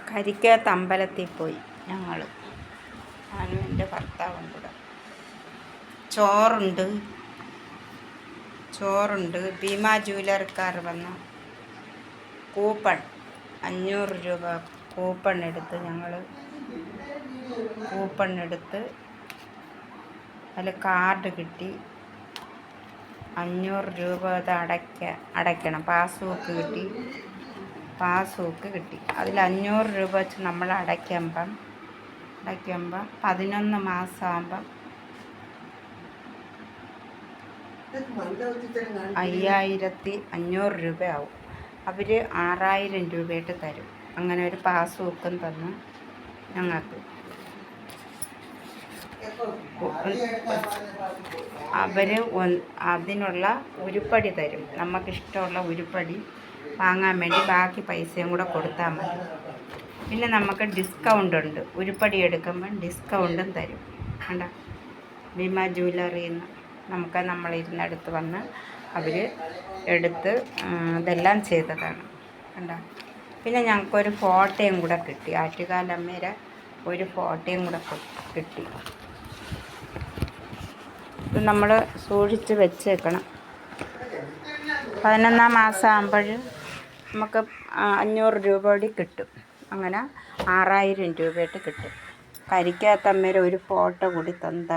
കരിക്കകത്ത് അമ്പലത്തിൽ പോയി ഞങ്ങൾ, ഞാനും എൻ്റെ ഭർത്താവും കൂടെ. ചോറുണ്ട്. ഭീമ ജൂവലറിക്കാർ വന്ന കൂപ്പൺ 500 രൂപ കൂപ്പൺ എടുത്ത് അതിൽ കാർഡ് കിട്ടി. 500 രൂപ അത് അടയ്ക്കണം. പാസ്ബുക്ക് കിട്ടി. അതിൽ 500 രൂപ വെച്ച് നമ്മൾ അടയ്ക്കുമ്പം 11 മാസമാകുമ്പം 5500 രൂപയാവും. അവർ 6000 രൂപയായിട്ട് തരും. അങ്ങനെ ഒരു പാസ്ബുക്കും തന്ന് ഞങ്ങൾക്ക്. അവർ അതിനുള്ള ഉരുപ്പടി തരും. നമുക്കിഷ്ടമുള്ള ഉരുപ്പടി വാങ്ങാൻ വേണ്ടി ബാക്കി പൈസയും കൂടെ കൊടുത്താൽ മതി. പിന്നെ നമുക്ക് ഡിസ്കൗണ്ട് ഉണ്ട്. ഉരുപ്പടി എടുക്കുമ്പം ഡിസ്കൗണ്ടും തരും. കണ്ട, ഭീമ ജൂവലറിയിൽ നിന്ന് നമ്മളിരുന്നടുത്ത് വന്ന് അവർ എടുത്ത് ഇതെല്ലാം ചെയ്തതാണ്. കണ്ട, പിന്നെ ഞങ്ങൾക്കൊരു ഫോട്ടോയും കൂടെ കിട്ടി. ആറ്റുകാലമ്മേരെ ഒരു ഫോട്ടോയും കൂടെ കിട്ടി. ഇത് നമ്മൾ സൂക്ഷിച്ച് വെച്ചേക്കണം. 11 മാസം ആകുമ്പോൾ നമുക്ക് 500 രൂപ കൂടി കിട്ടും. അങ്ങനെ 6000 രൂപയായിട്ട് കിട്ടും. കരിക്കകത്തമ്മേരെ ഒരു ഫോട്ടോ കൂടി കണ്ട.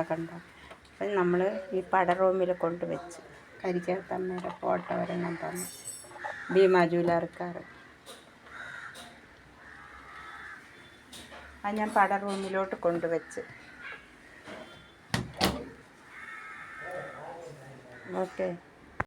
അത് നമ്മൾ ഈ റൂമിൽ കൊണ്ടുവച്ച് കരിക്കകത്തമ്മേരെ ഫോട്ടോ ഒരെണ്ണം തന്നു ഭീമ ജൂവലറിക്കാർ. അത് ഞാൻ റൂമിലോട്ട് കൊണ്ടുവച്ച്. ഓക്കെ.